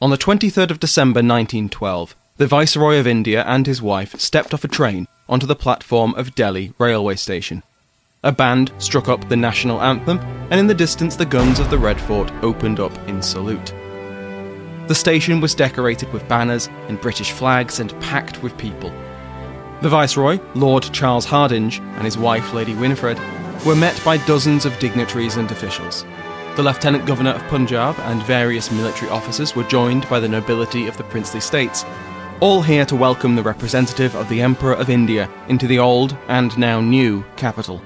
On the 23rd of December 1912, the Viceroy of India and his wife stepped off a train onto the platform of Delhi railway station. A band struck up the national anthem, and in the distance the guns of the Red Fort opened up in salute. The station was decorated with banners and British flags and packed with people. The Viceroy, Lord Charles Hardinge, and his wife, Lady Winifred, were met by dozens of dignitaries and officials. The Lieutenant Governor of Punjab and various military officers were joined by the nobility of the princely states, all here to welcome the representative of the Emperor of India into the old and now new capital.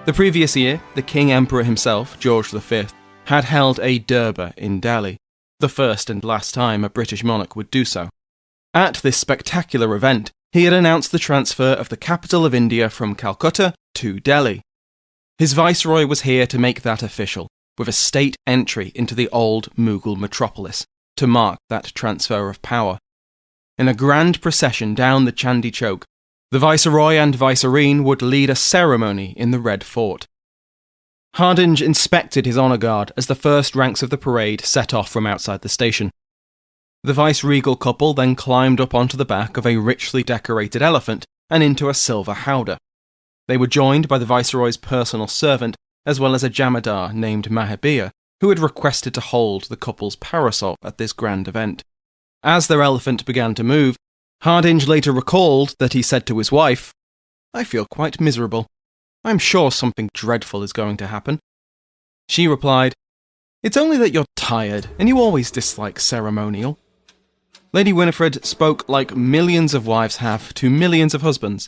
The previous year, the King Emperor himself, George V, had held a Durbar in Delhi, the first and last time a British monarch would do so. At this spectacular event, he had announced the transfer of the capital of India from Calcutta to Delhi. His Viceroy was here to make that official, with a state entry into the old Mughal metropolis, to mark that transfer of power. In a grand procession down the Chandi Chowk, the Viceroy and Vicereine would lead a ceremony in the Red Fort. Hardinge inspected his honour guard as the first ranks of the parade set off from outside the station. The vice-regal couple then climbed up onto the back of a richly decorated elephant and into a silver howdah. They were joined by the Viceroy's personal servant, as well as a Jamadar named Mahabir, who had requested to hold the couple's parasol at this grand event. As their elephant began to move, Hardinge later recalled that he said to his wife, "I feel quite miserable. I'm sure something dreadful is going to happen." She replied, "It's only that you're tired, and you always dislike ceremonial." Lady Winifred spoke like millions of wives have to millions of husbands.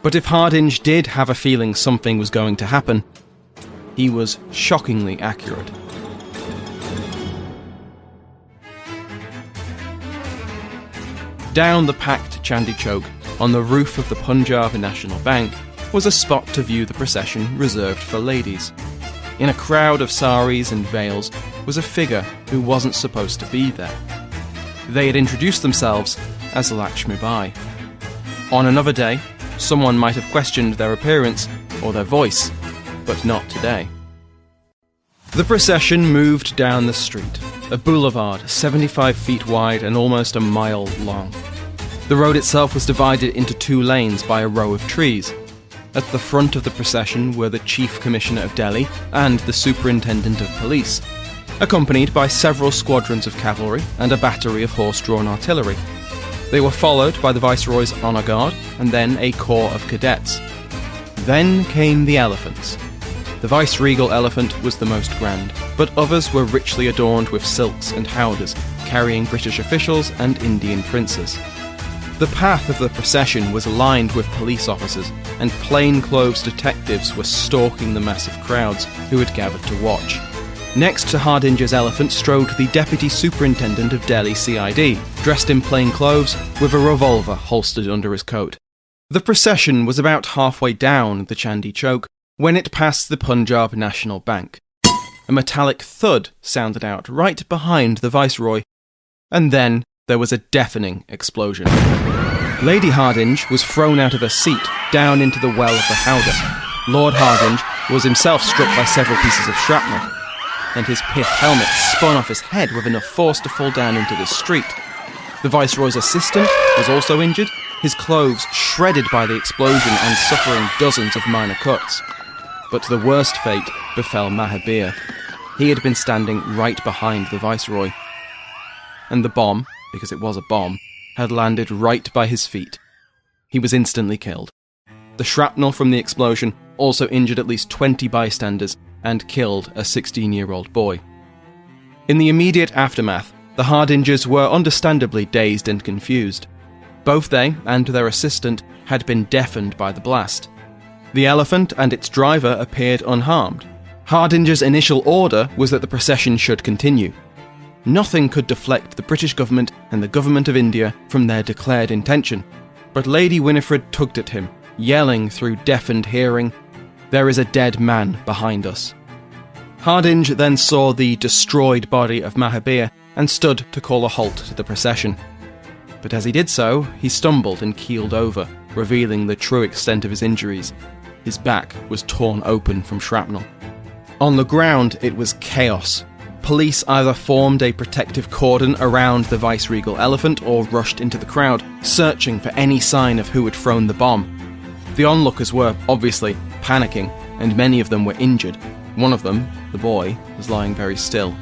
But if Hardinge did have a feeling something was going to happen, he was shockingly accurate. Down the packed Chandi Chowk, on the roof of the Punjab National Bank, was a spot to view the procession reserved for ladies. In a crowd of saris and veils was a figure who wasn't supposed to be there. They had introduced themselves as Lakshmi Bai. On another day, someone might have questioned their appearance or their voice, but not today. The procession moved down the street, a boulevard 75 feet wide and almost a mile long. The road itself was divided into two lanes by a row of trees. At the front of the procession were the Chief Commissioner of Delhi and the Superintendent of Police, accompanied by several squadrons of cavalry and a battery of horse-drawn artillery. They were followed by the Viceroy's honour guard and then a corps of cadets. Then came the elephants. The vice-regal elephant was the most grand, but others were richly adorned with silks and howdahs, carrying British officials and Indian princes. The path of the procession was lined with police officers, and plainclothes detectives were stalking the massive crowds who had gathered to watch. Next to Hardinge's elephant strode the Deputy Superintendent of Delhi CID, dressed in plain clothes, with a revolver holstered under his coat. The procession was about halfway down the Chandi Chowk when it passed the Punjab National Bank. A metallic thud sounded out right behind the Viceroy, and then there was a deafening explosion. Lady Hardinge was thrown out of her seat, down into the well of the howdah. Lord Hardinge was himself struck by several pieces of shrapnel, and his pith helmet spun off his head with enough force to fall down into the street. The Viceroy's assistant was also injured, his clothes shredded by the explosion and suffering dozens of minor cuts. But the worst fate befell Mahabir. He had been standing right behind the Viceroy. And the bomb, because it was a bomb, had landed right by his feet. He was instantly killed. The shrapnel from the explosion also injured at least 20 bystanders and killed a 16-year-old boy. In the immediate aftermath, the Hardinges were understandably dazed and confused. Both they and their assistant had been deafened by the blast. The elephant and its driver appeared unharmed. Hardinge's initial order was that the procession should continue. Nothing could deflect the British government and the government of India from their declared intention, but Lady Winifred tugged at him, yelling through deafened hearing, "There is a dead man behind us." Hardinge then saw the destroyed body of Mahabir and stood to call a halt to the procession. But as he did so, he stumbled and keeled over, revealing the true extent of his injuries. His back was torn open from shrapnel. On the ground, it was chaos. police either formed a protective cordon around the viceregal elephant or rushed into the crowd, searching for any sign of who had thrown the bomb. The onlookers were, obviously, panicking, and many of them were injured. One of them, the boy, was lying very still.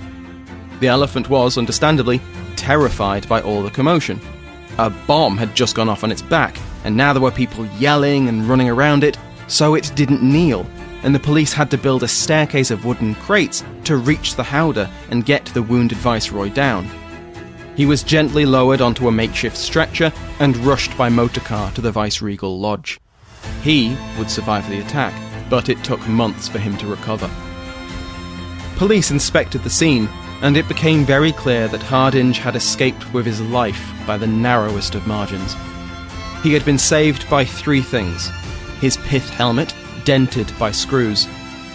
The elephant was, understandably, terrified by all the commotion. A bomb had just gone off on its back, and now there were people yelling and running around it, so it didn't kneel, and the police had to build a staircase of wooden crates to reach the howdah and get the wounded viceroy down. He was gently lowered onto a makeshift stretcher and rushed by motorcar to the viceregal lodge. He would survive the attack, but it took months for him to recover. Police inspected the scene, and it became very clear that Hardinge had escaped with his life by the narrowest of margins. He had been saved by three things: his pith helmet, dented by screws,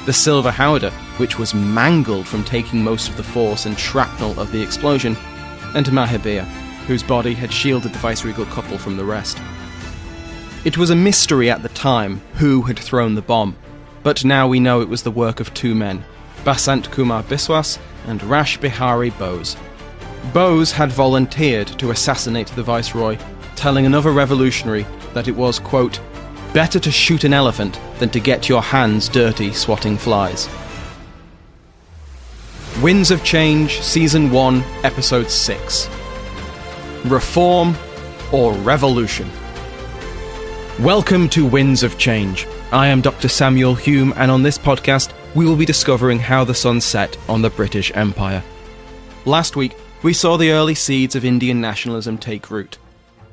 the silver howdah, which was mangled from taking most of the force and shrapnel of the explosion, and Mahibir, whose body had shielded the viceregal couple from the rest. It was a mystery at the time who had thrown the bomb, but now we know it was the work of two men, Basant Kumar Biswas and Rash Bihari Bose. Bose had volunteered to assassinate the viceroy, telling another revolutionary that it was, quote, better to shoot an elephant than to get your hands dirty swatting flies. Winds of Change, Season 1, Episode 6. Reform or Revolution? Welcome to Winds of Change. I am Dr. Samuel Hume, and on this podcast, we will be discovering how the sun set on the British Empire. Last week, we saw the early seeds of Indian nationalism take root.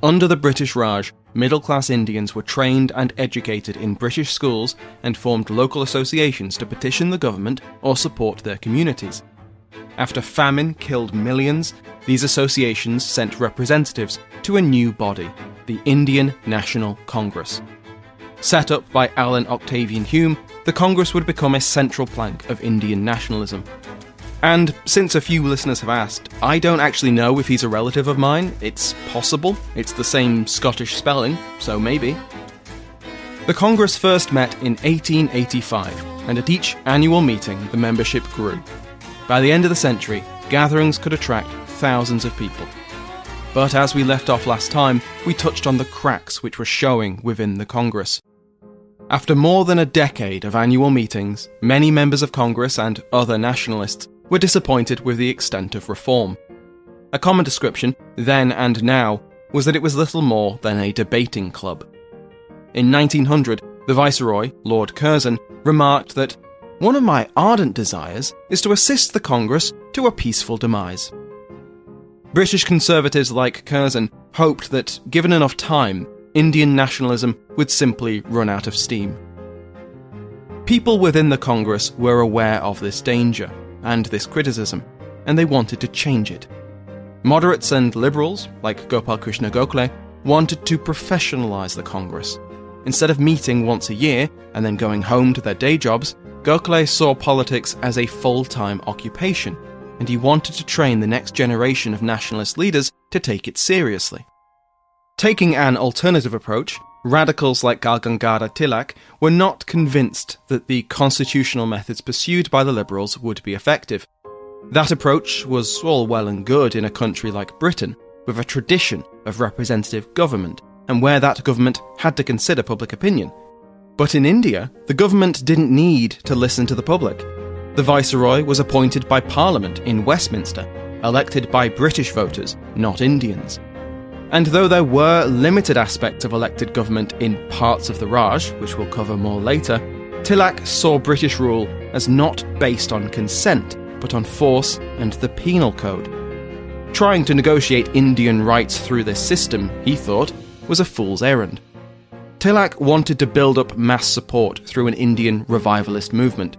Under the British Raj, middle-class Indians were trained and educated in British schools and formed local associations to petition the government or support their communities. After famine killed millions, these associations sent representatives to a new body, the Indian National Congress. Set up by Alan Octavian Hume, the Congress would become a central plank of Indian nationalism. And since a few listeners have asked, I don't actually know if he's a relative of mine. It's possible. It's the same Scottish spelling, so maybe. The Congress first met in 1885, and at each annual meeting the membership grew. By the end of the century, gatherings could attract thousands of people. But as we left off last time, we touched on the cracks which were showing within the Congress. After more than a decade of annual meetings, many members of Congress and other nationalists were disappointed with the extent of reform. A common description, then and now, was that it was little more than a debating club. In 1900, the Viceroy, Lord Curzon, remarked that, "One of my ardent desires is to assist the Congress to a peaceful demise." British conservatives like Curzon hoped that, given enough time, Indian nationalism would simply run out of steam. People within the Congress were aware of this danger and this criticism, and they wanted to change it. Moderates and liberals, like Gopal Krishna Gokhale, wanted to professionalise the Congress. Instead of meeting once a year and then going home to their day jobs, Gokhale saw politics as a full-time occupation, and he wanted to train the next generation of nationalist leaders to take it seriously. Taking an alternative approach, radicals like Bal Gangadhar Tilak were not convinced that the constitutional methods pursued by the Liberals would be effective. That approach was all well and good in a country like Britain, with a tradition of representative government, and where that government had to consider public opinion. But in India, the government didn't need to listen to the public. The Viceroy was appointed by Parliament in Westminster, elected by British voters, not Indians. And though there were limited aspects of elected government in parts of the Raj, which we'll cover more later, Tilak saw British rule as not based on consent, but on force and the penal code. Trying to negotiate Indian rights through this system, he thought, was a fool's errand. Tilak wanted to build up mass support through an Indian revivalist movement.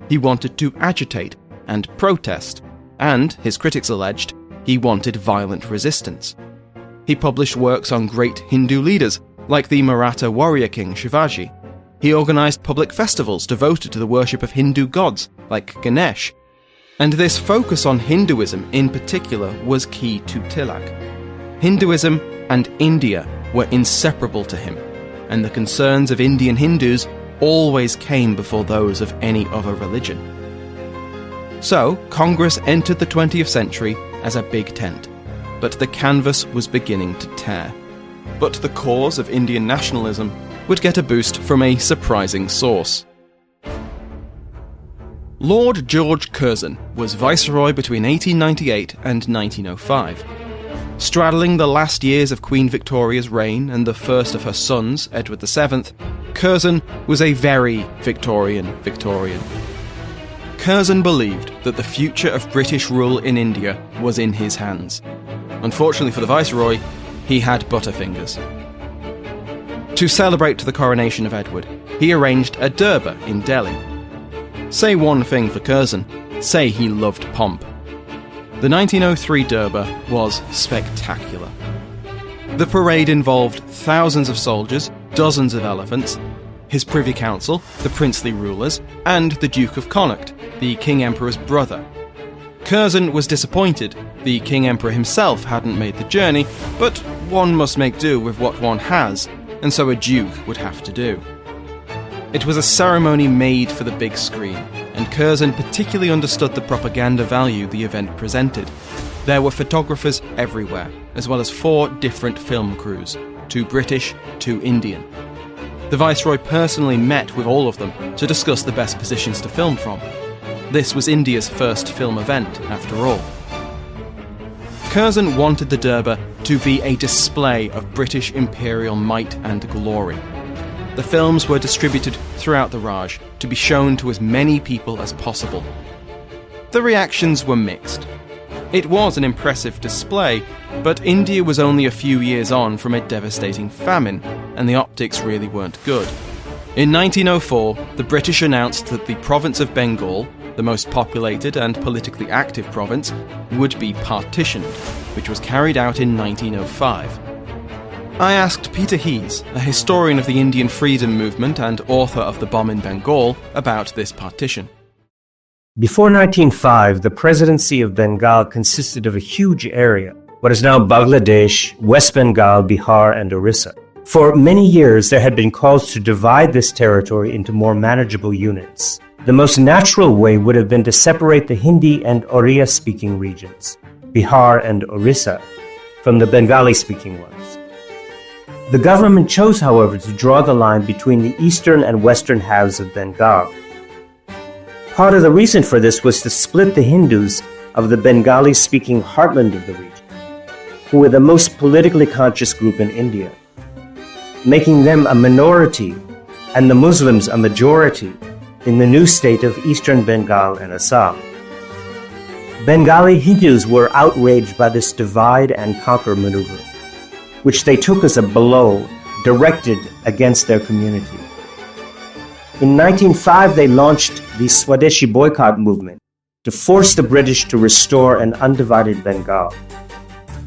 He wanted to agitate and protest, and, his critics alleged, he wanted violent resistance. He published works on great Hindu leaders, like the Maratha warrior king Shivaji. He organised public festivals devoted to the worship of Hindu gods, like Ganesh. And this focus on Hinduism in particular was key to Tilak. Hinduism and India were inseparable to him, and the concerns of Indian Hindus always came before those of any other religion. So, Congress entered the 20th century as a big tent, but the canvas was beginning to tear. But the cause of Indian nationalism would get a boost from a surprising source. Lord George Curzon was Viceroy between 1898 and 1905. Straddling the last years of Queen Victoria's reign and the first of her sons, Edward VII, Curzon was a very Victorian. Curzon believed that the future of British rule in India was in his hands. Unfortunately for the Viceroy, he had butterfingers. To celebrate the coronation of Edward, he arranged a durbar in Delhi. Say one thing for Curzon, say he loved pomp. The 1903 Durbar was spectacular. The parade involved thousands of soldiers, dozens of elephants, his Privy Council, the princely rulers, and the Duke of Connaught, the King Emperor's brother. Curzon was disappointed. The King Emperor himself hadn't made the journey, but one must make do with what one has, and so a duke would have to do. It was a ceremony made for the big screen, and Curzon particularly understood the propaganda value the event presented. There were photographers everywhere, as well as 4 different film crews, 2 British, 2 Indian. The Viceroy personally met with all of them to discuss the best positions to film from. This was India's first film event, after all. Curzon wanted the Durbar to be a display of British imperial might and glory. The films were distributed throughout the Raj to be shown to as many people as possible. The reactions were mixed. It was an impressive display, but India was only a few years on from a devastating famine, and the optics really weren't good. In 1904, the British announced that the province of Bengal, the most populated and politically active province, would be partitioned, which was carried out in 1905. I asked Peter Heehs, a historian of the Indian freedom movement and author of The Bomb in Bengal, about this partition. Before 1905, the presidency of Bengal consisted of a huge area, what is now Bangladesh, West Bengal, Bihar, and Orissa. For many years, there had been calls to divide this territory into more manageable units. The most natural way would have been to separate the Hindi and Oriya-speaking regions, Bihar and Orissa, from the Bengali-speaking ones. The government chose, however, to draw the line between the eastern and western halves of Bengal. Part of the reason for this was to split the Hindus of the Bengali-speaking heartland of the region, who were the most politically conscious group in India, making them a minority and the Muslims a majority in the new state of eastern Bengal and Assam. Bengali Hindus were outraged by this divide and conquer maneuver, which they took as a blow directed against their community. In 1905, they launched the Swadeshi boycott movement to force the British to restore an undivided Bengal.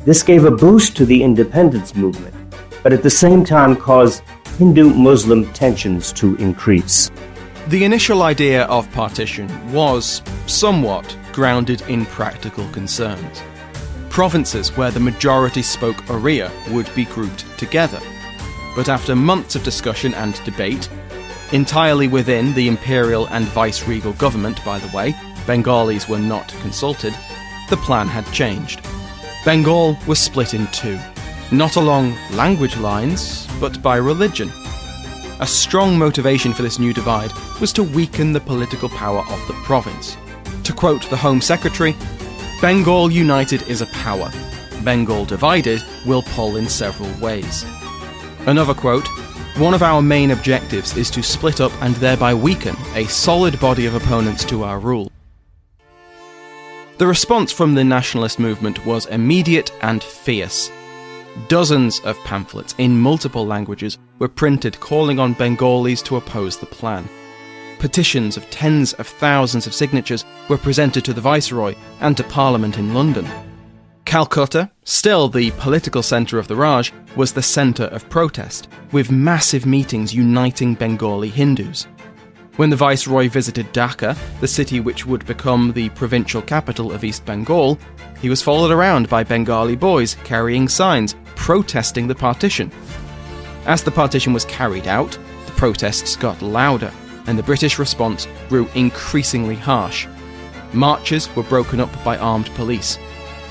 This gave a boost to the independence movement, but at the same time caused Hindu-Muslim tensions to increase. The initial idea of partition was somewhat grounded in practical concerns. Provinces where the majority spoke Oriya would be grouped together. But after months of discussion and debate, entirely within the Imperial and Viceregal government, by the way, Bengalis were not consulted, the plan had changed. Bengal was split in 2, not along language lines, but by religion. A strong motivation for this new divide was to weaken the political power of the province. To quote the Home Secretary, "Bengal united is a power. Bengal divided will pull in several ways." Another quote, "One of our main objectives is to split up and thereby weaken a solid body of opponents to our rule." The response from the nationalist movement was immediate and fierce. Dozens of pamphlets in multiple languages were printed calling on Bengalis to oppose the plan. Petitions of tens of thousands of signatures were presented to the Viceroy and to Parliament in London. Calcutta, still the political centre of the Raj, was the centre of protest, with massive meetings uniting Bengali Hindus. When the Viceroy visited Dhaka, the city which would become the provincial capital of East Bengal, he was followed around by Bengali boys carrying signs protesting the partition. As the partition was carried out, the protests got louder, and the British response grew increasingly harsh. Marches were broken up by armed police.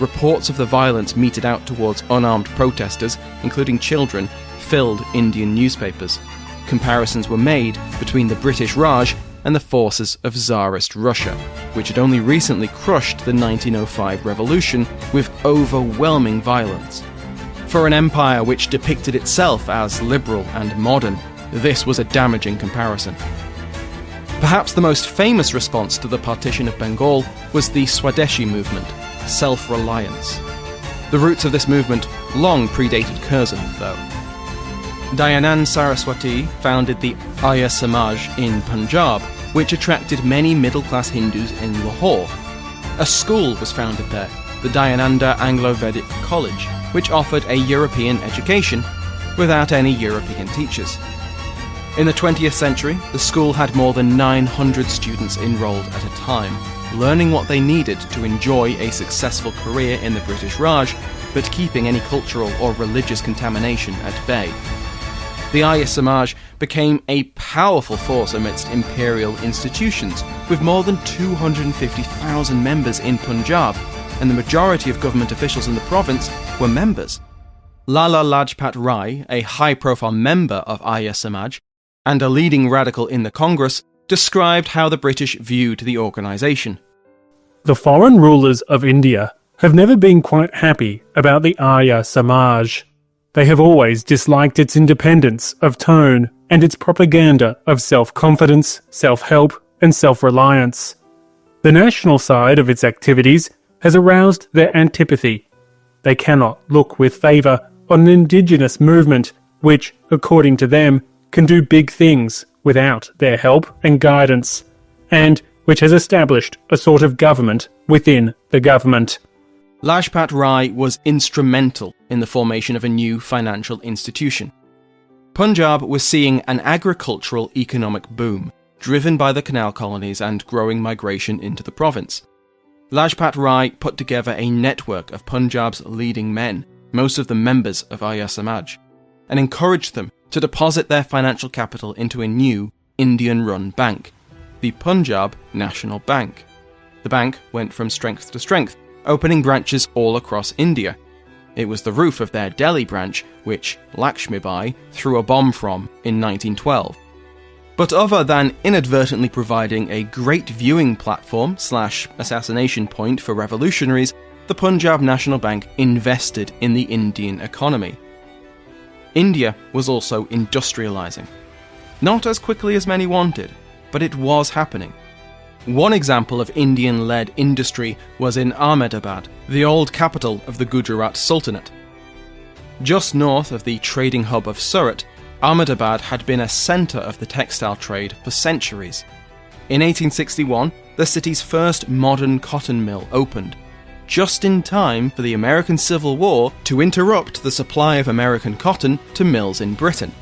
Reports of the violence meted out towards unarmed protesters, including children, filled Indian newspapers. Comparisons were made between the British Raj and the forces of Tsarist Russia, which had only recently crushed the 1905 revolution with overwhelming violence. For an empire which depicted itself as liberal and modern, this was a damaging comparison. Perhaps the most famous response to the partition of Bengal was the Swadeshi movement, self-reliance. The roots of this movement long predated Curzon, though. Dayanand Saraswati founded the Arya Samaj in Punjab, which attracted many middle-class Hindus in Lahore. A school was founded there, the Dayananda Anglo-Vedic College, which offered a European education without any European teachers. In the 20th century, the school had more than 900 students enrolled at a time, learning what they needed to enjoy a successful career in the British Raj, but keeping any cultural or religious contamination at bay. The Arya Samaj became a powerful force amidst imperial institutions, with more than 250,000 members in Punjab, and the majority of government officials in the province were members. Lala Lajpat Rai, a high-profile member of Arya Samaj, and a leading radical in the Congress, described how the British viewed the organisation. The foreign rulers of India have never been quite happy about the Arya Samaj. They have always disliked its independence of tone and its propaganda of self-confidence, self-help, and self-reliance. The national side of its activities has aroused their antipathy. They cannot look with favour on an indigenous movement which, according to them, can do big things without their help and guidance, and which has established a sort of government within the government. Lajpat Rai was instrumental in the formation of a new financial institution. Punjab was seeing an agricultural economic boom, driven by the canal colonies and growing migration into the province. Lajpat Rai put together a network of Punjab's leading men, most of them members of Arya Samaj, and encouraged them to deposit their financial capital into a new Indian-run bank, the Punjab National Bank. The bank went from strength to strength, opening branches all across India. It was the roof of their Delhi branch, which Lakshmibai threw a bomb from in 1912. But other than inadvertently providing a great viewing platform / assassination point for revolutionaries, the Punjab National Bank invested in the Indian economy. India was also industrialising. Not as quickly as many wanted, but it was happening. One example of Indian-led industry was in Ahmedabad, the old capital of the Gujarat Sultanate. Just north of the trading hub of Surat, Ahmedabad had been a centre of the textile trade for centuries. In 1861, the city's first modern cotton mill opened, just in time for the American Civil War to interrupt the supply of American cotton to mills in Britain.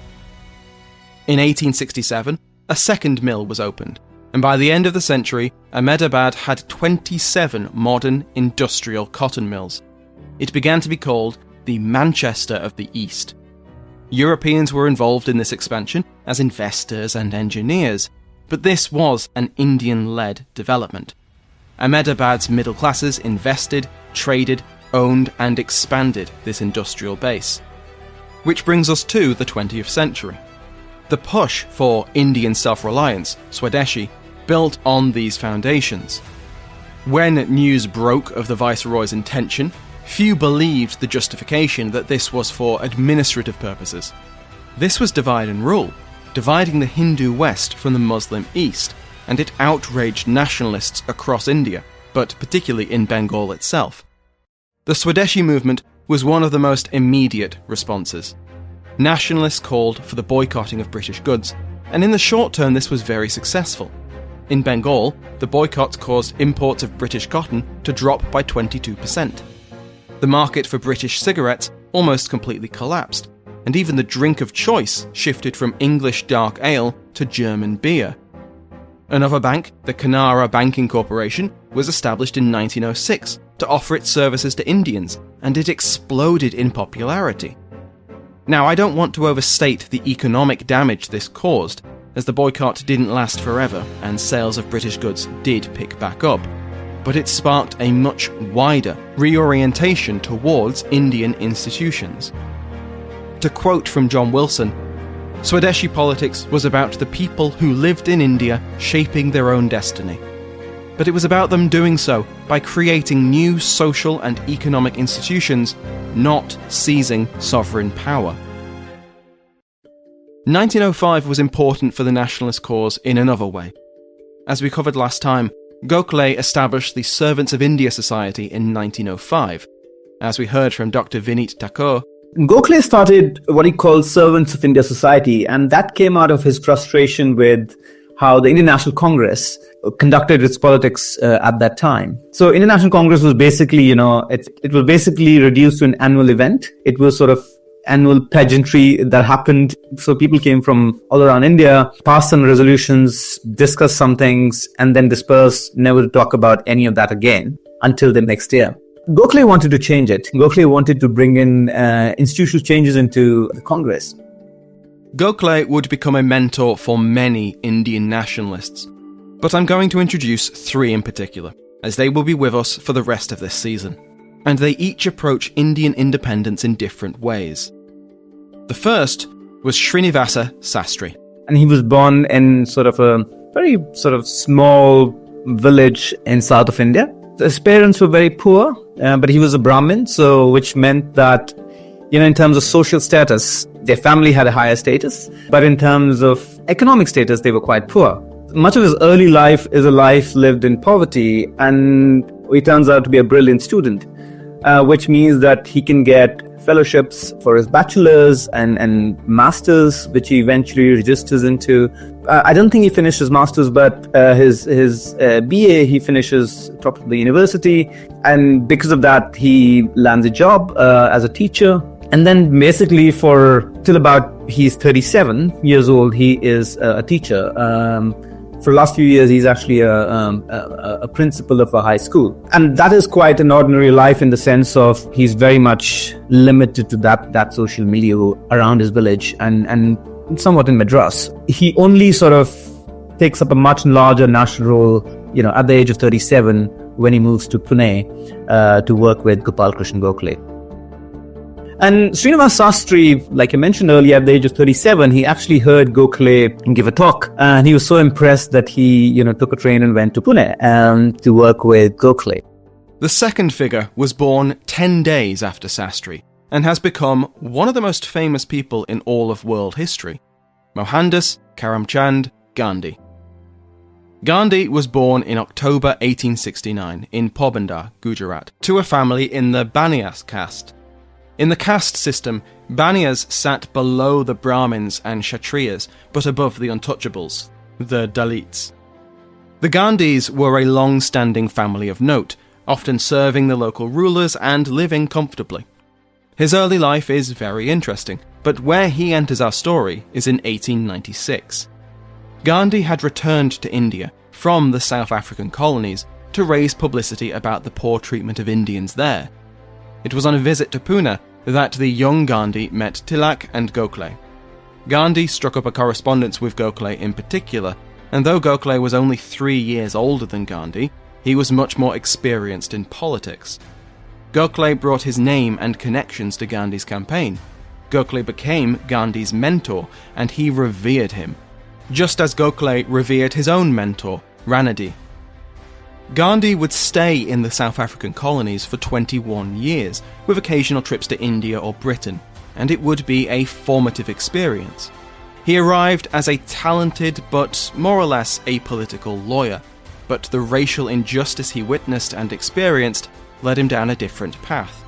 In 1867, a second mill was opened, and by the end of the century, Ahmedabad had 27 modern industrial cotton mills. It began to be called the Manchester of the East. Europeans were involved in this expansion as investors and engineers, but this was an Indian-led development. Ahmedabad's middle classes invested, traded, owned and expanded this industrial base. Which brings us to the 20th century. The push for Indian self-reliance, Swadeshi, built on these foundations. When news broke of the Viceroy's intention, few believed the justification that this was for administrative purposes. This was divide and rule, dividing the Hindu West from the Muslim East, and it outraged nationalists across India, but particularly in Bengal itself. The Swadeshi movement was one of the most immediate responses. Nationalists called for the boycotting of British goods, and in the short term this was very successful. In Bengal, the boycotts caused imports of British cotton to drop by 22%. The market for British cigarettes almost completely collapsed, and even the drink of choice shifted from English dark ale to German beer. Another bank, the Canara Banking Corporation, was established in 1906 to offer its services to Indians, and it exploded in popularity. Now, I don't want to overstate the economic damage this caused, as the boycott didn't last forever and sales of British goods did pick back up. but it sparked a much wider reorientation towards Indian institutions. To quote from John Wilson, Swadeshi politics was about the people who lived in India shaping their own destiny. But it was about them doing so by creating new social and economic institutions, not seizing sovereign power. 1905 was important for the nationalist cause in another way. As we covered last time, Gokhale established the Servants of India Society in 1905. As we heard from Dr. Vineet Thakur, Gokhale started what he called Servants of India Society, and that came out of his frustration with how the Indian National Congress conducted its politics at that time. So Indian National Congress was basically, it was basically reduced to an annual event. It was sort of annual pageantry that happened. So people came from all around India, passed some resolutions, discussed some things, and then dispersed, never to talk about any of that again until the next year. Gokhale wanted to change it. Gokhale wanted to bring in institutional changes into the Congress. Gokhale would become a mentor for many Indian nationalists, but I'm going to introduce three in particular, as they will be with us for the rest of this season, and they each approach Indian independence in different ways. The first was Srinivasa Sastri. And he was born in sort of a very sort of small village in south of India. His parents were very poor, but he was a Brahmin, which meant that, in terms of social status, their family had a higher status, but in terms of economic status, they were quite poor. Much of his early life is a life lived in poverty, and he turns out to be a brilliant student, which means that he can get fellowships for his bachelor's and master's, which he eventually registers into. I don't think he finished his master's, but his BA he finishes top of the university, and because of that he lands a job as a teacher. And then basically till about he's 37 years old, he is a teacher. For the last few years, he's actually a principal of a high school. And that is quite an ordinary life in the sense of he's very much limited to that social milieu around his village and somewhat in Madras. He only sort of takes up a much larger national role, at the age of 37 when he moves to Pune to work with Gopal Krishna Gokhale. And Srinivasa Sastri, like I mentioned earlier, at the age of 37, he actually heard Gokhale give a talk. And he was so impressed that he, took a train and went to Pune to work with Gokhale. The second figure was born 10 days after Sastri and has become one of the most famous people in all of world history, Mohandas Karamchand Gandhi. Gandhi was born in October 1869 in Porbandar, Gujarat, to a family in the Baniyas caste. In the caste system, Baniyas sat below the Brahmins and Kshatriyas, but above the untouchables, the Dalits. The Gandhis were a long-standing family of note, often serving the local rulers and living comfortably. His early life is very interesting, but where he enters our story is in 1896. Gandhi had returned to India from the South African colonies to raise publicity about the poor treatment of Indians there. It was on a visit to Pune that the young Gandhi met Tilak and Gokhale. Gandhi struck up a correspondence with Gokhale in particular, and though Gokhale was only 3 years older than Gandhi, he was much more experienced in politics. Gokhale brought his name and connections to Gandhi's campaign. Gokhale became Gandhi's mentor, and he revered him, just as Gokhale revered his own mentor, Ranade. Gandhi would stay in the South African colonies for 21 years, with occasional trips to India or Britain, and it would be a formative experience. He arrived as a talented but more or less apolitical lawyer, but the racial injustice he witnessed and experienced led him down a different path.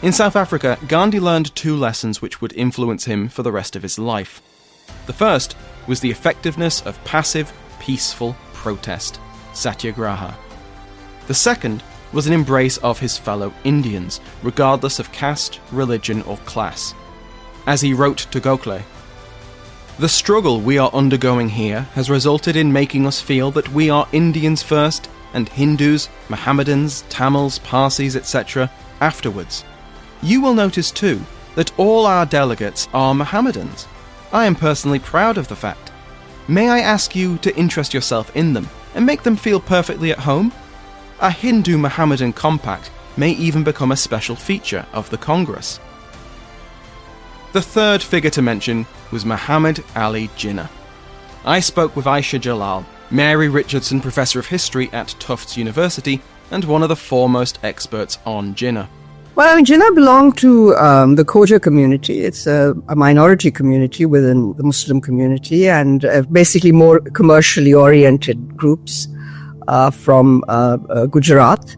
In South Africa, Gandhi learned 2 lessons which would influence him for the rest of his life. The first was the effectiveness of passive, peaceful protest, satyagraha. The second was an embrace of his fellow Indians, regardless of caste, religion or class. As he wrote to Gokhale, "The struggle we are undergoing here has resulted in making us feel that we are Indians first and Hindus, Mohammedans, Tamils, Parsis, etc. afterwards. You will notice too that all our delegates are Mohammedans. I am personally proud of the fact. May I ask you to interest yourself in them and make them feel perfectly at home? a Hindu-Mohammedan compact may even become a special feature of the Congress. The third figure to mention was Muhammad Ali Jinnah. I spoke with Ayesha Jalal, Mary Richardson Professor of History at Tufts University and one of the foremost experts on Jinnah. Well, Jinnah belonged to the Khoja community. It's a minority community within the Muslim community, and basically more commercially oriented groups from Gujarat,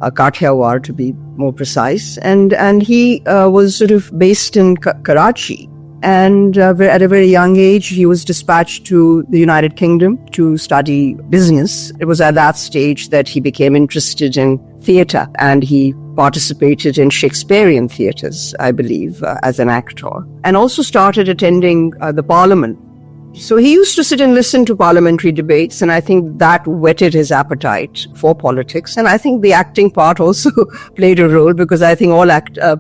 Kathiawar to be more precise. And he was sort of based in Karachi. And at a very young age, he was dispatched to the United Kingdom to study business. It was at that stage that he became interested in theatre, and he participated in Shakespearean theatres, I believe, as an actor, and also started attending the Parliament. So he used to sit and listen to parliamentary debates, and I think that whetted his appetite for politics. And I think the acting part also played a role, because I think all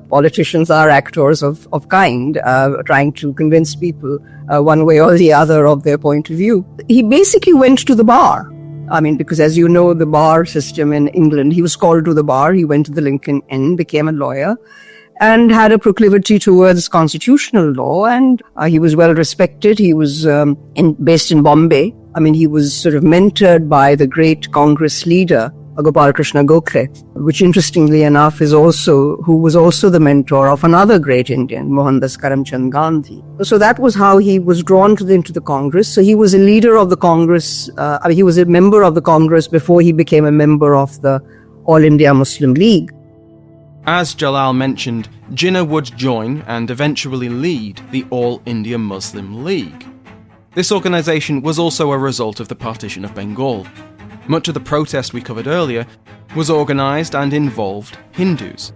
politicians are actors of kind, trying to convince people one way or the other of their point of view. He basically went to the bar. I mean, because as you know, the bar system in England, he was called to the bar, he went to the Lincoln Inn, became a lawyer, and had a proclivity towards constitutional law, and he was well respected. He was based in Bombay. I mean, he was sort of mentored by the great Congress leader, Gopal Krishna Gokhale, which interestingly enough who was also the mentor of another great Indian, Mohandas Karamchand Gandhi. So that was how he was drawn into the Congress. So he was a leader of the Congress. He was a member of the Congress before he became a member of the All India Muslim League. As Jalal mentioned, Jinnah would join and eventually lead the All India Muslim League. This organisation was also a result of the partition of Bengal. Much of the protest we covered earlier was organised and involved Hindus.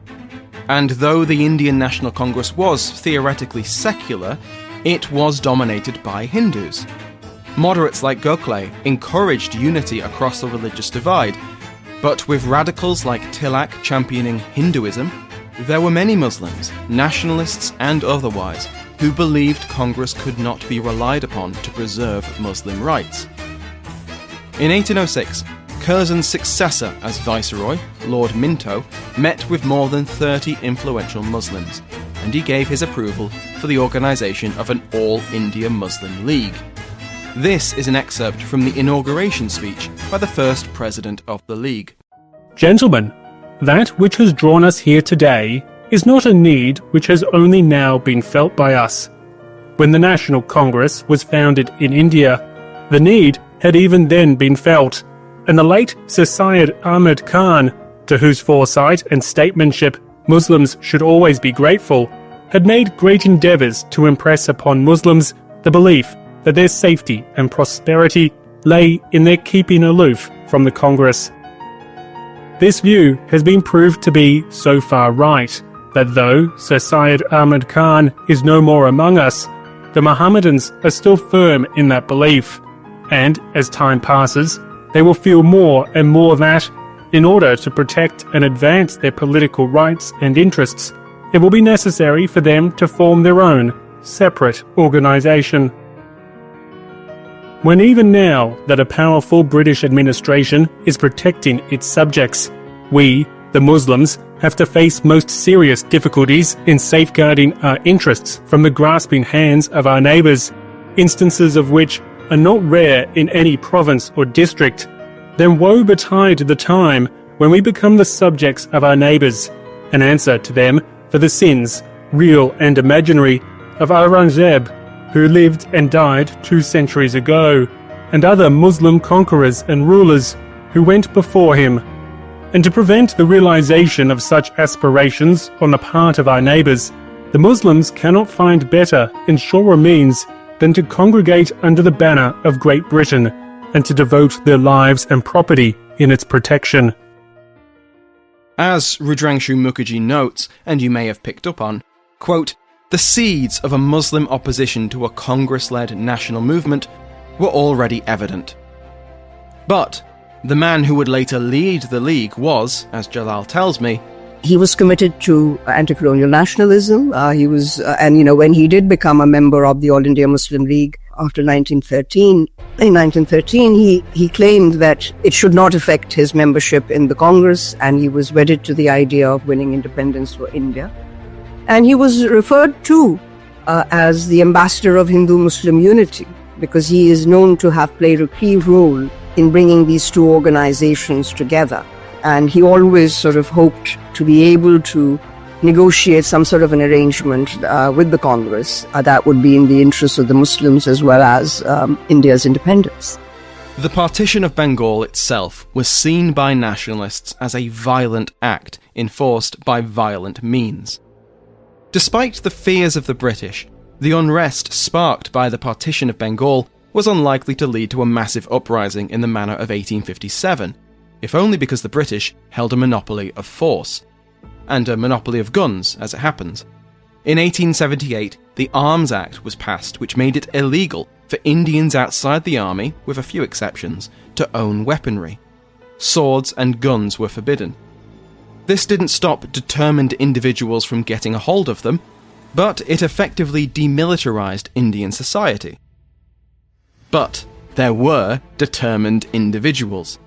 And though the Indian National Congress was theoretically secular, it was dominated by Hindus. Moderates like Gokhale encouraged unity across the religious divide, but with radicals like Tilak championing Hinduism, there were many Muslims, nationalists and otherwise, who believed Congress could not be relied upon to preserve Muslim rights. In 1806, Curzon's successor as Viceroy, Lord Minto, met with more than 30 influential Muslims, and he gave his approval for the organisation of an All-India Muslim League. This is an excerpt from the inauguration speech by the first president of the League. Gentlemen, that which has drawn us here today is not a need which has only now been felt by us. When the National Congress was founded in India, the need had even then been felt, and the late Sir Syed Ahmad Khan, to whose foresight and statesmanship Muslims should always be grateful, had made great endeavours to impress upon Muslims the belief that their safety and prosperity lay in their keeping aloof from the Congress. This view has been proved to be so far right that though Sir Syed Ahmad Khan is no more among us, the Mohammedans are still firm in that belief, and as time passes, they will feel more and more that, in order to protect and advance their political rights and interests, it will be necessary for them to form their own separate organisation. When even now that a powerful British administration is protecting its subjects, we, the Muslims, have to face most serious difficulties in safeguarding our interests from the grasping hands of our neighbours, instances of which are not rare in any province or district, then woe betide the time when we become the subjects of our neighbours, and answer to them for the sins, real and imaginary, of Aurangzeb, who lived and died 2 centuries ago, and other Muslim conquerors and rulers who went before him. And to prevent the realization of such aspirations on the part of our neighbours, the Muslims cannot find better and surer means than to congregate under the banner of Great Britain and to devote their lives and property in its protection. As Rudrangshu Mukherjee notes, and you may have picked up on, quote, the seeds of a Muslim opposition to a Congress-led national movement were already evident. But the man who would later lead the League was, as Jalal tells me, he was committed to anti-colonial nationalism. When he did become a member of the All India Muslim League, after 1913. In 1913, he claimed that it should not affect his membership in the Congress, and he was wedded to the idea of winning independence for India. And he was referred to as the ambassador of Hindu-Muslim unity, because he is known to have played a key role in bringing these two organizations together. And he always sort of hoped to be able to negotiate some sort of an arrangement with the Congress that would be in the interest of the Muslims as well as India's independence. The partition of Bengal itself was seen by nationalists as a violent act enforced by violent means. Despite the fears of the British, the unrest sparked by the partition of Bengal was unlikely to lead to a massive uprising in the manner of 1857, if only because the British held a monopoly of force, and a monopoly of guns, as it happens. In 1878, the Arms Act was passed, which made it illegal for Indians outside the army, with a few exceptions, to own weaponry. Swords and guns were forbidden. This didn't stop determined individuals from getting a hold of them, but it effectively demilitarized Indian society. But there were determined individuals.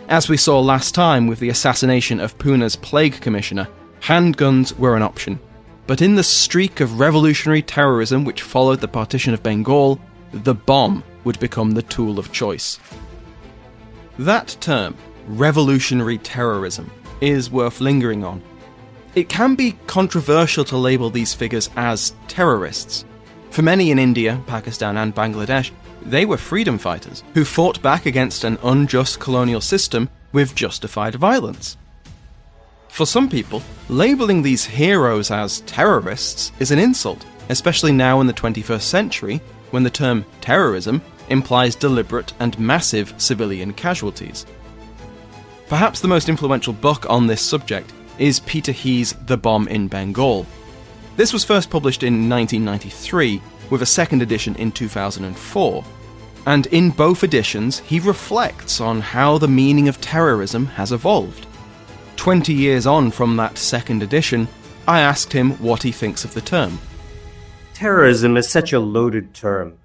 As we saw last time with the assassination of Pune's plague commissioner, handguns were an option. But in the streak of revolutionary terrorism which followed the partition of Bengal, the bomb would become the tool of choice. That term, revolutionary terrorism, is worth lingering on. It can be controversial to label these figures as terrorists. For many in India, Pakistan and Bangladesh, they were freedom fighters who fought back against an unjust colonial system with justified violence. For some people, labelling these heroes as terrorists is an insult, especially now in the 21st century, when the term terrorism implies deliberate and massive civilian casualties. Perhaps the most influential book on this subject is Peter Heehs' The Bomb in Bengal. This was first published in 1993, with a second edition in 2004, and in both editions he reflects on how the meaning of terrorism has evolved. 20 years on from that second edition, I asked him what he thinks of the term. Terrorism is such a loaded term,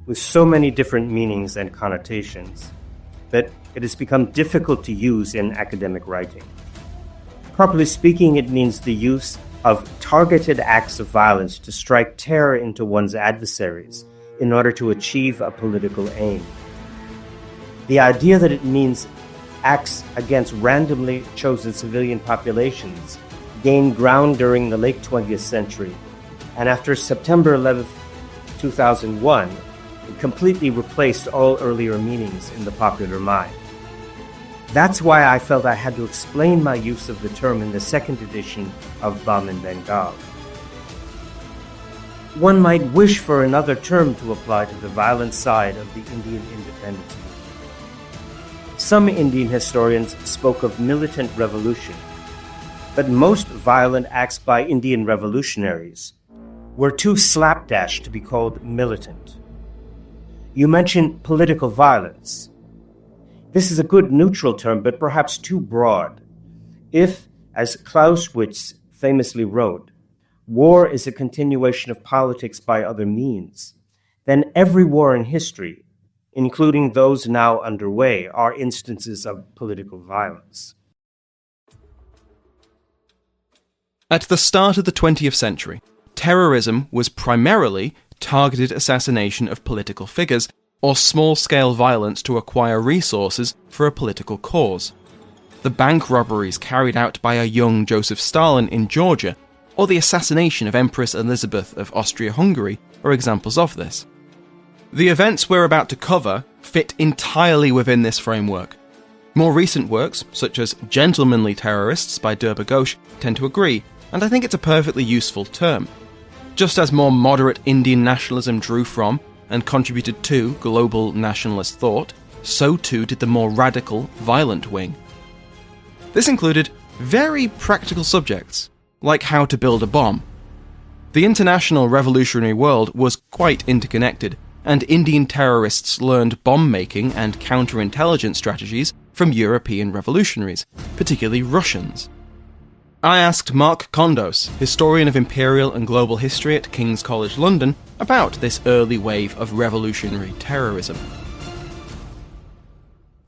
with so many different meanings and connotations, that it has become difficult to use in academic writing. Properly speaking, it means the use of targeted acts of violence to strike terror into one's adversaries in order to achieve a political aim. The idea that it means acts against randomly chosen civilian populations gained ground during the late 20th century, and after September 11, 2001, it completely replaced all earlier meanings in the popular mind. That's why I felt I had to explain my use of the term in the second edition of Bomb in Bengal. One might wish for another term to apply to the violent side of the Indian independence movement. Some Indian historians spoke of militant revolution, but most violent acts by Indian revolutionaries were too slapdash to be called militant. You mentioned political violence. This is a good neutral term, but perhaps too broad. If, as Clausewitz famously wrote, war is a continuation of politics by other means, then every war in history, including those now underway, are instances of political violence. At the start of the 20th century, terrorism was primarily targeted assassination of political figures or small-scale violence to acquire resources for a political cause. The bank robberies carried out by a young Joseph Stalin in Georgia, or the assassination of Empress Elizabeth of Austria-Hungary, are examples of this. The events we're about to cover fit entirely within this framework. More recent works, such as Gentlemanly Terrorists by Durba Ghosh, tend to agree, and I think it's a perfectly useful term. Just as more moderate Indian nationalism drew from and contributed to global nationalist thought, so too did the more radical, violent wing. This included very practical subjects, like how to build a bomb. The international revolutionary world was quite interconnected, and Indian terrorists learned bomb-making and counterintelligence strategies from European revolutionaries, particularly Russians. I asked Mark Condos, historian of Imperial and Global History at King's College London, about this early wave of revolutionary terrorism.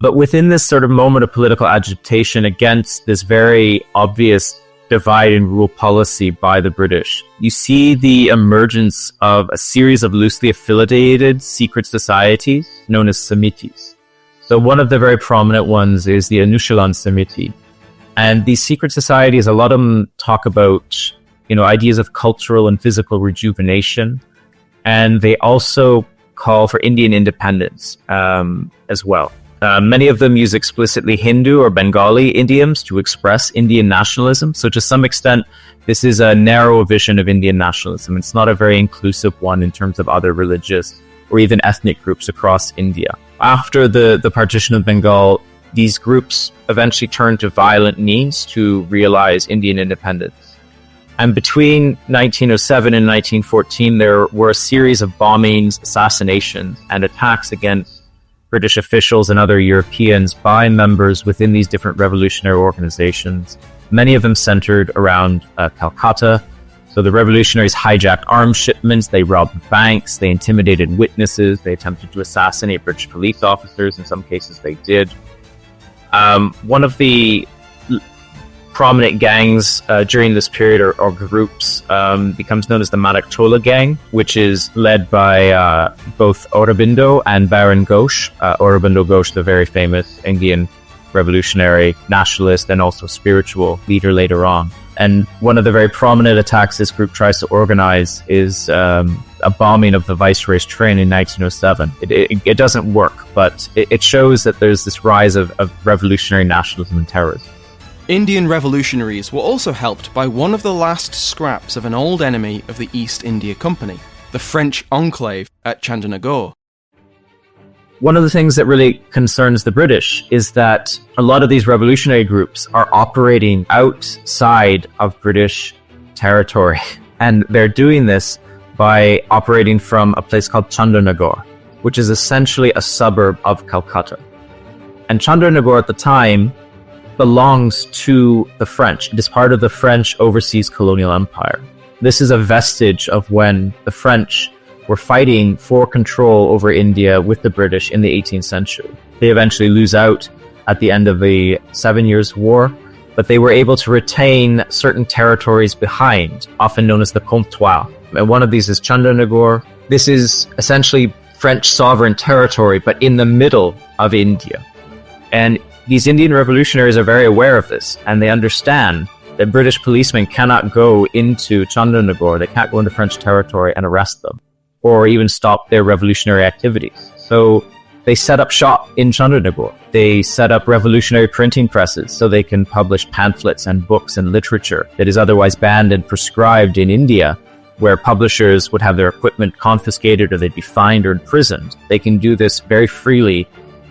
But within this sort of moment of political agitation against this very obvious divide and rule policy by the British, you see the emergence of a series of loosely affiliated secret societies known as Samitis. So one of the very prominent ones is the Anushalan Samiti. And these secret societies, a lot of them talk about, ideas of cultural and physical rejuvenation. And they also call for Indian independence as well. Many of them use explicitly Hindu or Bengali idioms to express Indian nationalism. So to some extent, this is a narrow vision of Indian nationalism. It's not a very inclusive one in terms of other religious or even ethnic groups across India. After the partition of Bengal, these groups eventually turned to violent means to realize Indian independence. And between 1907 and 1914, there were a series of bombings, assassinations, and attacks against British officials and other Europeans by members within these different revolutionary organizations, many of them centered around Calcutta. So the revolutionaries hijacked arms shipments, they robbed banks, they intimidated witnesses, they attempted to assassinate British police officers. In some cases they did. One of the prominent gangs during this period or groups becomes known as the Manaktola gang, which is led by both Aurobindo and Baron Ghosh. Aurobindo Ghosh, the very famous Indian revolutionary nationalist and also spiritual leader later on. And one of the very prominent attacks this group tries to organize is a bombing of the Viceroy's train in 1907. It doesn't work, but it shows that there's this rise of revolutionary nationalism and terrorism. Indian revolutionaries were also helped by one of the last scraps of an old enemy of the East India Company, the French enclave at Chandernagore. One of the things that really concerns the British is that a lot of these revolutionary groups are operating outside of British territory. And they're doing this by operating from a place called Chandernagore, which is essentially a suburb of Calcutta. And Chandernagore at the time belongs to the French. It is part of the French overseas colonial empire. This is a vestige of when the French were fighting for control over India with the British in the 18th century. They eventually lose out at the end of the 7 Years' War, but they were able to retain certain territories behind, often known as the comptoir. And one of these is Chandernagore. This is essentially French sovereign territory, but in the middle of India. And these Indian revolutionaries are very aware of this, and they understand that British policemen cannot go into Chandernagore, they can't go into French territory and arrest them, or even stop their revolutionary activities. So they set up shop in Chandernagore. They set up revolutionary printing presses so they can publish pamphlets and books and literature that is otherwise banned and prescribed in India, where publishers would have their equipment confiscated or they'd be fined or imprisoned. They can do this very freely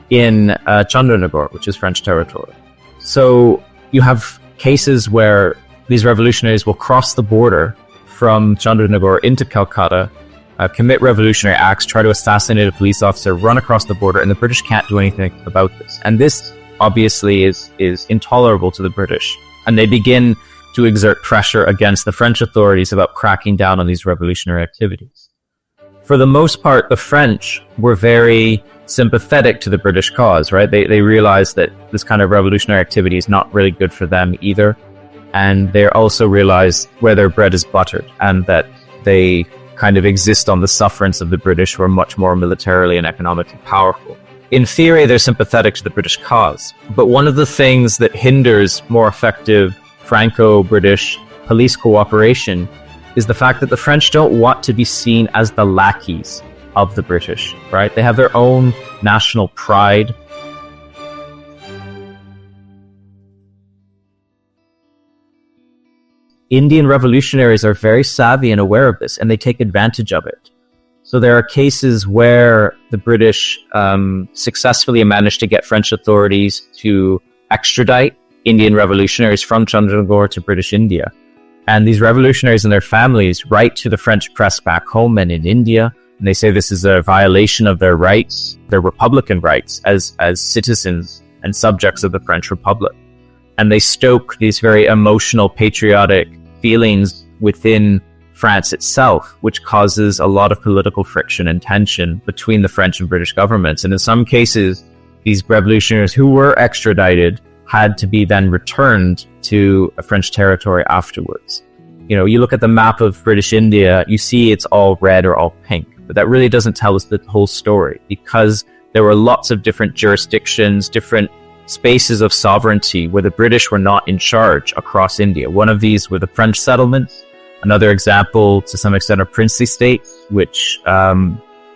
in Chandernagore, which is French territory. So you have cases where these revolutionaries will cross the border from Chandernagore into Calcutta, commit revolutionary acts, try to assassinate a police officer, run across the border, and the British can't do anything about this. And this obviously is intolerable to the British. And they begin to exert pressure against the French authorities about cracking down on these revolutionary activities. For the most part, the French were very sympathetic to the British cause, right? They realized that this kind of revolutionary activity is not really good for them either. And they also realized where their bread is buttered and that they kind of exist on the sufferance of the British, who are much more militarily and economically powerful. In theory, they're sympathetic to the British cause. But one of the things that hinders more effective Franco-British police cooperation is the fact that the French don't want to be seen as the lackeys of the British, right? They have their own national pride. Indian revolutionaries are very savvy and aware of this, and they take advantage of it. So there are cases where the British successfully managed to get French authorities to extradite Indian revolutionaries from Chandernagore to British India. And these revolutionaries and their families write to the French press back home and in India, and they say this is a violation of their rights, their republican rights as citizens and subjects of the French Republic. and they stoke these very emotional, patriotic feelings within France itself, which causes a lot of political friction and tension between the French and British governments. And in some cases, these revolutionaries who were extradited had to be then returned to a French territory afterwards. You know, you look at the map of British India, you see it's all red or all pink, but that really doesn't tell us the whole story, because there were lots of different jurisdictions, different spaces of sovereignty where the British were not in charge across India. One of these were the French settlements. Another example, to some extent, are princely states, which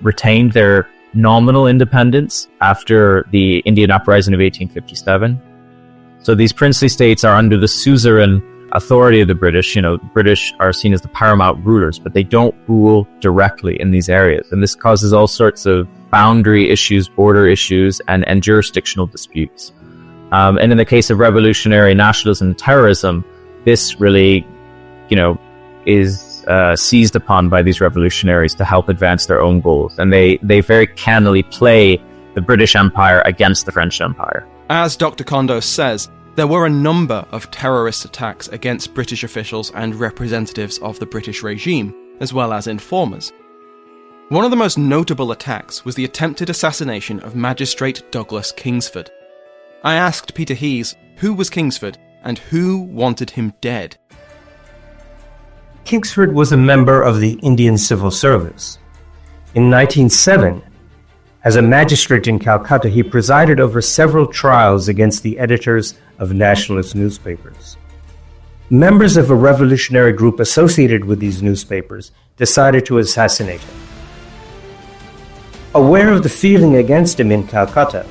retained their nominal independence after the Indian Uprising of 1857. So these princely states are under the suzerain authority of the British. You know, the British are seen as the paramount rulers, but they don't rule directly in these areas. And this causes all sorts of boundary issues, border issues, and jurisdictional disputes. And in the case of revolutionary nationalism and terrorism, this really, you know, is seized upon by these revolutionaries to help advance their own goals. And they very cannily play the British Empire against the French Empire. As Dr. Condos says, there were a number of terrorist attacks against British officials and representatives of the British regime, as well as informers. One of the most notable attacks was the attempted assassination of Magistrate Douglas Kingsford. I asked Peter Heehs who was Kingsford and who wanted him dead. Kingsford was a member of the Indian Civil Service. In 1907, as a magistrate in Calcutta, he presided over several trials against the editors of nationalist newspapers. Members of a revolutionary group associated with these newspapers decided to assassinate him. Aware of the feeling against him in Calcutta,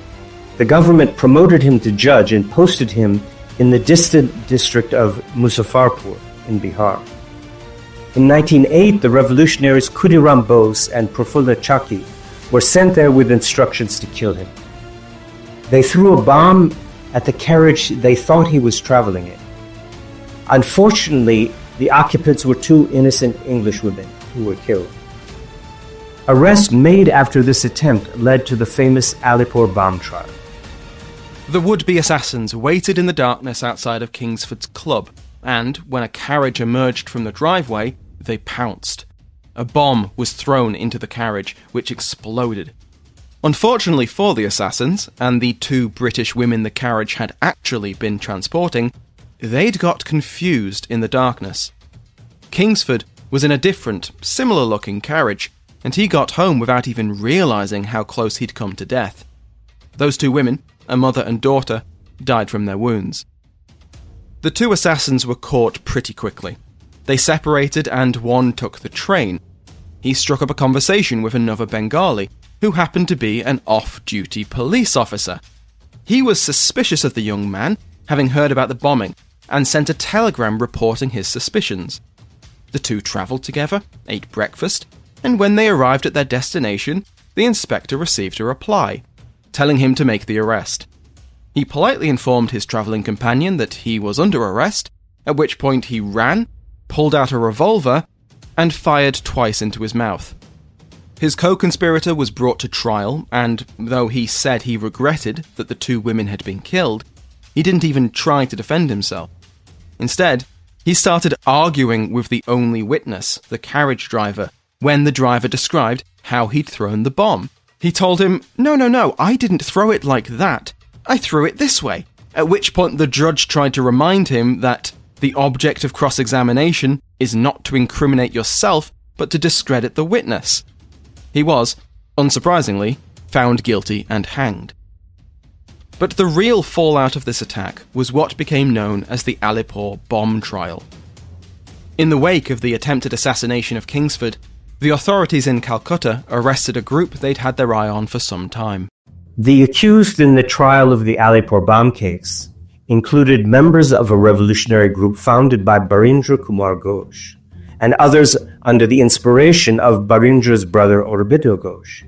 the government promoted him to judge and posted him in the distant district of Muzaffarpur in Bihar. In 1908, the revolutionaries Khudiram Bose and Prafulla Chaki were sent there with instructions to kill him. They threw a bomb at the carriage they thought he was traveling in. Unfortunately, the occupants were two innocent English women who were killed. Arrests made after this attempt led to the famous Alipur bomb trial. The would-be assassins waited in the darkness outside of Kingsford's club, and when a carriage emerged from the driveway, they pounced. A bomb was thrown into the carriage, which exploded. Unfortunately for the assassins, and the two British women the carriage had actually been transporting, they'd got confused in the darkness. Kingsford was in a different, similar-looking carriage, and he got home without even realising how close he'd come to death. Those two women, a mother and daughter, died from their wounds. The two assassins were caught pretty quickly. They separated and one took the train. He struck up a conversation with another Bengali, who happened to be an off-duty police officer. He was suspicious of the young man, having heard about the bombing, and sent a telegram reporting his suspicions. The two travelled together, ate breakfast, and when they arrived at their destination, the inspector received a reply, telling him to make the arrest. He politely informed his travelling companion that he was under arrest, at which point he ran, pulled out a revolver, and fired twice into his mouth. His co-conspirator was brought to trial, and though he said he regretted that the two women had been killed, he didn't even try to defend himself. Instead, he started arguing with the only witness, the carriage driver, when the driver described how he'd thrown the bomb. He told him, No, I didn't throw it like that. I threw it this way. At which point the judge tried to remind him that the object of cross-examination is not to incriminate yourself, but to discredit the witness. He was, unsurprisingly, found guilty and hanged. But the real fallout of this attack was what became known as the Alipur bomb trial. In the wake of the attempted assassination of Kingsford, the authorities in Calcutta arrested a group they'd had their eye on for some time. The accused in the trial of the Alipur bomb case included members of a revolutionary group founded by Barindra Kumar Ghosh and others under the inspiration of Barindra's brother Aurobindo Ghosh,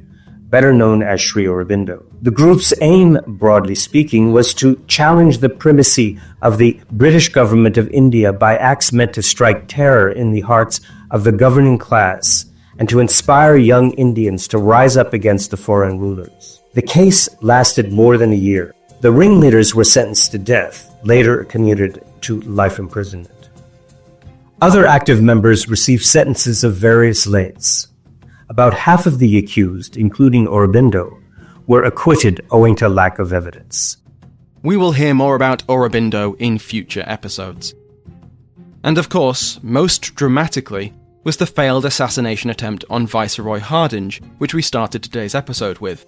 better known as Sri Aurobindo. The group's aim, broadly speaking, was to challenge the primacy of the British government of India by acts meant to strike terror in the hearts of the governing class and to inspire young Indians to rise up against the foreign rulers. The case lasted more than a year. The ringleaders were sentenced to death, later commuted to life imprisonment. Other active members received sentences of various lengths. About half of the accused, including Aurobindo, were acquitted owing to lack of evidence. We will hear more about Aurobindo in future episodes. And of course, most dramatically, was the failed assassination attempt on Viceroy Hardinge, which we started today's episode with.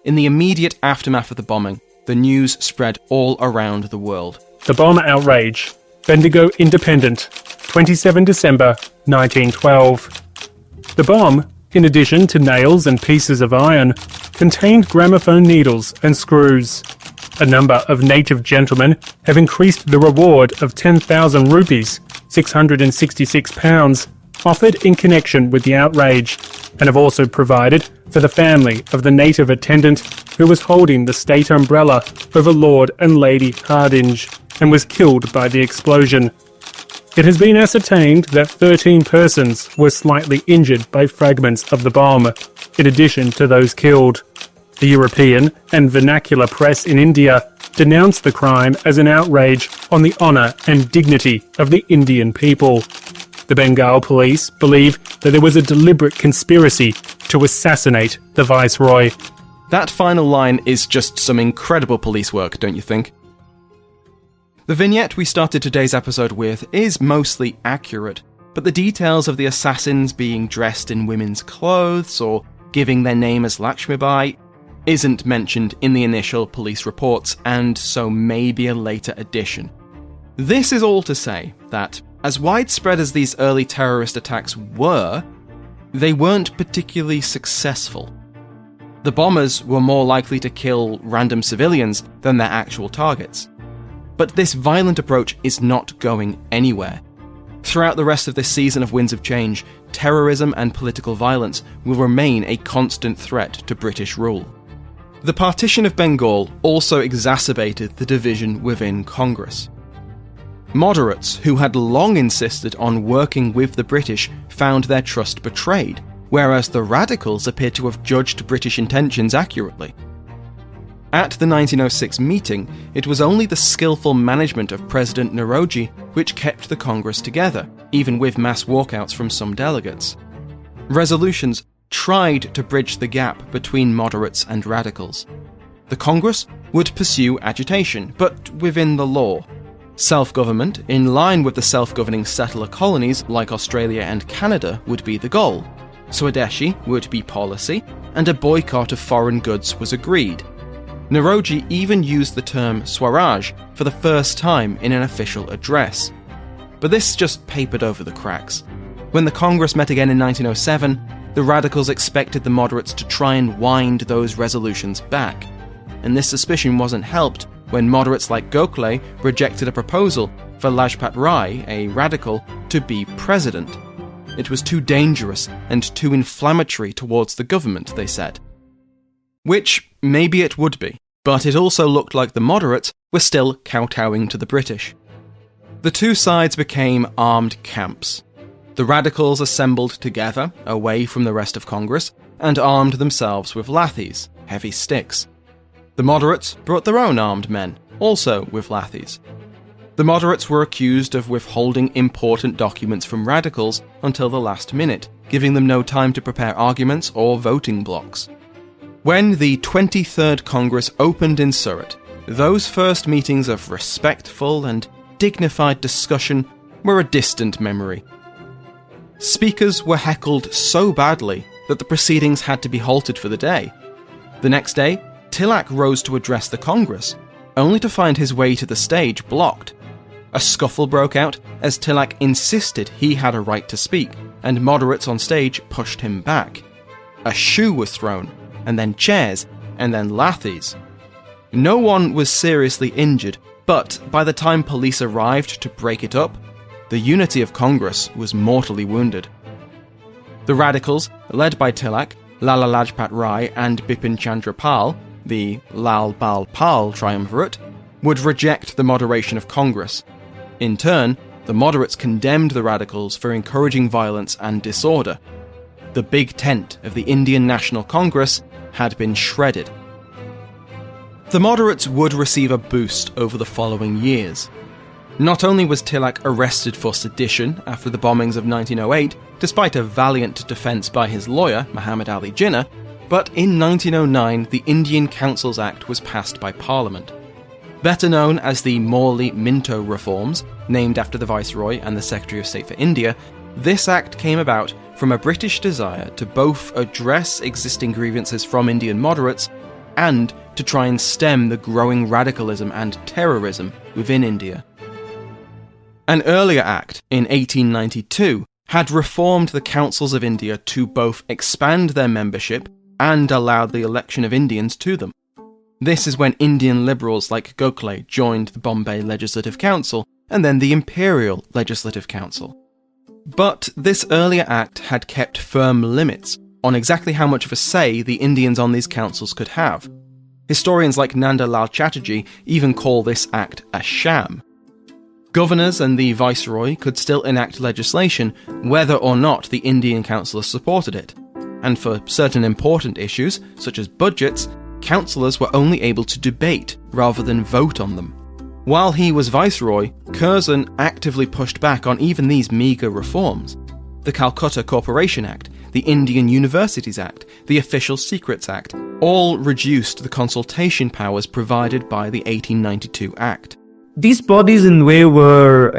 In the immediate aftermath of the bombing, the news spread all around the world. The bomb outrage. Bendigo Independent, 27 December 1912. The bomb, in addition to nails and pieces of iron, contained gramophone needles and screws. A number of native gentlemen have increased the reward of 10,000 rupees, £666, offered in connection with the outrage, and have also provided for the family of the native attendant who was holding the state umbrella over Lord and Lady Hardinge and was killed by the explosion. It has been ascertained that 13 persons were slightly injured by fragments of the bomb, in addition to those killed. The European and vernacular press in India denounced the crime as an outrage on the honour and dignity of the Indian people. The Bengal police believe that there was a deliberate conspiracy to assassinate the Viceroy. That final line is just some incredible police work, don't you think? The vignette we started today's episode with is mostly accurate, but the details of the assassins being dressed in women's clothes or giving their name as Lakshmibai isn't mentioned in the initial police reports, and so may be a later addition. This is all to say that, as widespread as these early terrorist attacks were, they weren't particularly successful. The bombers were more likely to kill random civilians than their actual targets. But this violent approach is not going anywhere. Throughout the rest of this season of Winds of Change, terrorism and political violence will remain a constant threat to British rule. The partition of Bengal also exacerbated the division within Congress. Moderates, who had long insisted on working with the British, found their trust betrayed, whereas the radicals appear to have judged British intentions accurately. At the 1906 meeting, it was only the skillful management of President Nauroji which kept the Congress together, even with mass walkouts from some delegates. Resolutions tried to bridge the gap between moderates and radicals. The Congress would pursue agitation, but within the law. Self-government, in line with the self-governing settler colonies like Australia and Canada, would be the goal. Swadeshi would be policy, and a boycott of foreign goods was agreed. Nauroji even used the term Swaraj for the first time in an official address. But this just papered over the cracks. When the Congress met again in 1907, the radicals expected the moderates to try and wind those resolutions back. And this suspicion wasn't helped when moderates like Gokhale rejected a proposal for Lajpat Rai, a radical, to be president. It was too dangerous and too inflammatory towards the government, they said. Which maybe it would be, but it also looked like the moderates were still kowtowing to the British. The two sides became armed camps. The radicals assembled together, away from the rest of Congress, and armed themselves with lathis, heavy sticks. The moderates brought their own armed men, also with lathis. The moderates were accused of withholding important documents from radicals until the last minute, giving them no time to prepare arguments or voting blocks. When the 23rd Congress opened in Surat, those first meetings of respectful and dignified discussion were a distant memory. Speakers were heckled so badly that the proceedings had to be halted for the day. The next day, Tilak rose to address the Congress, only to find his way to the stage blocked. A scuffle broke out as Tilak insisted he had a right to speak, and moderates on stage pushed him back. A shoe was thrown, and then chairs, and then lathis. No one was seriously injured, but by the time police arrived to break it up, the unity of Congress was mortally wounded. The radicals, led by Tilak, Lala Lajpat Rai and Bipin Chandra Pal, the Lal Bal Pal triumvirate, would reject the moderation of Congress. In turn, the moderates condemned the radicals for encouraging violence and disorder. The big tent of the Indian National Congress had been shredded. The moderates would receive a boost over the following years. Not only was Tilak arrested for sedition after the bombings of 1908, despite a valiant defence by his lawyer, Muhammad Ali Jinnah, but in 1909 the Indian Councils Act was passed by Parliament. Better known as the Morley-Minto Reforms, named after the Viceroy and the Secretary of State for India, this act came about from a British desire to both address existing grievances from Indian moderates and to try and stem the growing radicalism and terrorism within India. An earlier act, in 1892, had reformed the councils of India to both expand their membership and allow the election of Indians to them. This is when Indian liberals like Gokhale joined the Bombay Legislative Council and then the Imperial Legislative Council. But this earlier act had kept firm limits on exactly how much of a say the Indians on these councils could have. Historians like Nanda Lal Chatterjee even call this act a sham. Governors and the Viceroy could still enact legislation whether or not the Indian councillors supported it, and for certain important issues, such as budgets, councillors were only able to debate rather than vote on them. While he was Viceroy, Curzon actively pushed back on even these meagre reforms. The Calcutta Corporation Act, the Indian Universities Act, the Official Secrets Act, all reduced the consultation powers provided by the 1892 Act. These bodies in a way were,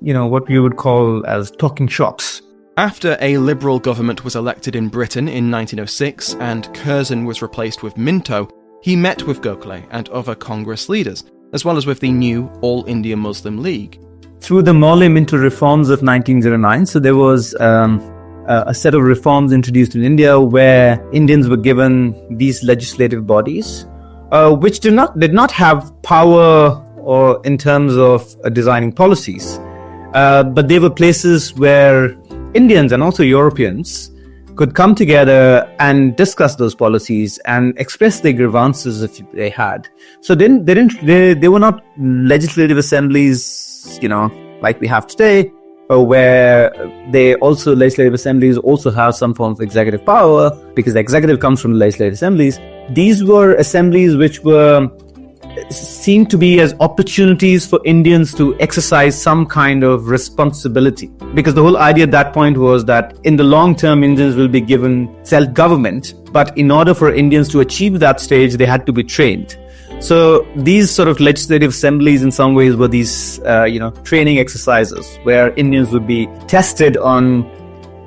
what we would call as talking shops. After a Liberal government was elected in Britain in 1906 and Curzon was replaced with Minto, he met with Gokhale and other Congress leaders, as well as with the new All India Muslim League. Through the Morley-Minto reforms of 1909, so there was a set of reforms introduced in India where Indians were given these legislative bodies, which did not have power or in terms of designing policies, but they were places where Indians and also Europeans could come together and discuss those policies and express their grievances if they had. So they were not legislative assemblies, like we have today, where legislative assemblies also have some form of executive power because the executive comes from the legislative assemblies. These were assemblies which were seemed to be as opportunities for Indians to exercise some kind of responsibility. Because the whole idea at that point was that in the long term, Indians will be given self-government. But in order for Indians to achieve that stage, they had to be trained. So these sort of legislative assemblies in some ways were these, training exercises where Indians would be tested on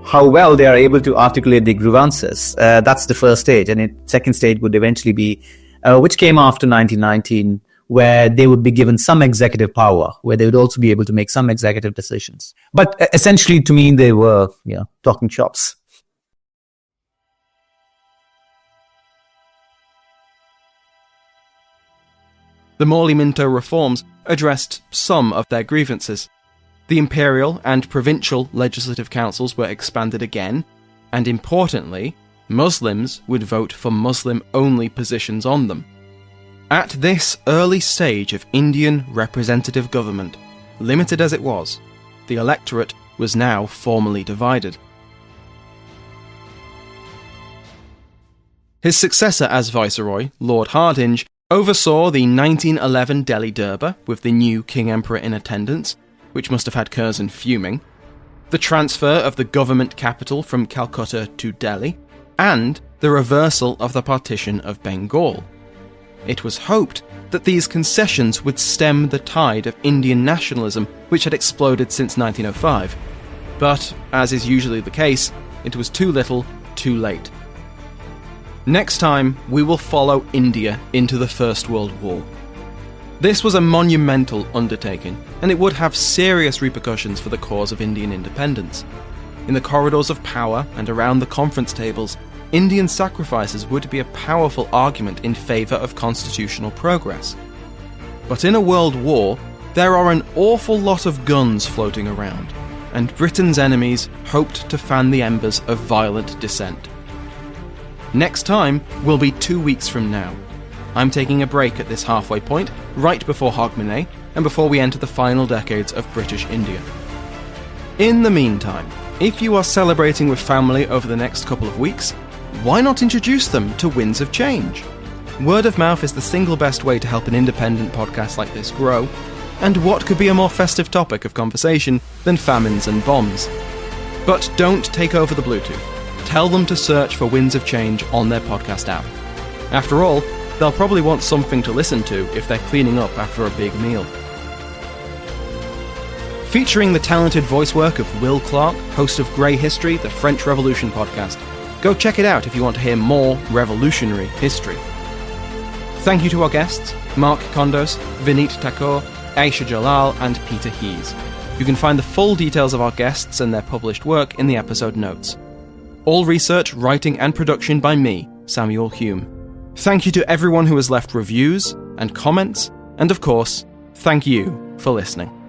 how well they are able to articulate their grievances. That's the first stage. And the second stage would eventually be which came after 1919, where they would be given some executive power, where they would also be able to make some executive decisions. But essentially, to me, they were, talking shops. The Morley-Minto reforms addressed some of their grievances. The imperial and provincial legislative councils were expanded again, and importantly, Muslims would vote for Muslim-only positions on them. At this early stage of Indian representative government, limited as it was, the electorate was now formally divided. His successor as Viceroy, Lord Hardinge, oversaw the 1911 Delhi Durbar with the new King Emperor in attendance, which must have had Curzon fuming, the transfer of the government capital from Calcutta to Delhi, and the reversal of the partition of Bengal. It was hoped that these concessions would stem the tide of Indian nationalism which had exploded since 1905. But, as is usually the case, it was too little, too late. Next time, we will follow India into the First World War. This was a monumental undertaking, and it would have serious repercussions for the cause of Indian independence. In the corridors of power and around the conference tables, Indian sacrifices would be a powerful argument in favour of constitutional progress. But in a world war, there are an awful lot of guns floating around, and Britain's enemies hoped to fan the embers of violent dissent. Next time will be 2 weeks from now. I'm taking a break at this halfway point, right before Hogmanay, and before we enter the final decades of British India. In the meantime, if you are celebrating with family over the next couple of weeks, why not introduce them to Winds of Change? Word of mouth is the single best way to help an independent podcast like this grow, and what could be a more festive topic of conversation than famines and bombs? But don't take over the Bluetooth. Tell them to search for Winds of Change on their podcast app. After all, they'll probably want something to listen to if they're cleaning up after a big meal. Featuring the talented voice work of Will Clark, host of Grey History, the French Revolution podcast. Go check it out if you want to hear more revolutionary history. Thank you to our guests, Mark Condos, Vineet Thakur, Ayesha Jalal, and Peter Heehs. You can find the full details of our guests and their published work in the episode notes. All research, writing, and production by me, Samuel Hume. Thank you to everyone who has left reviews and comments, and of course, thank you for listening.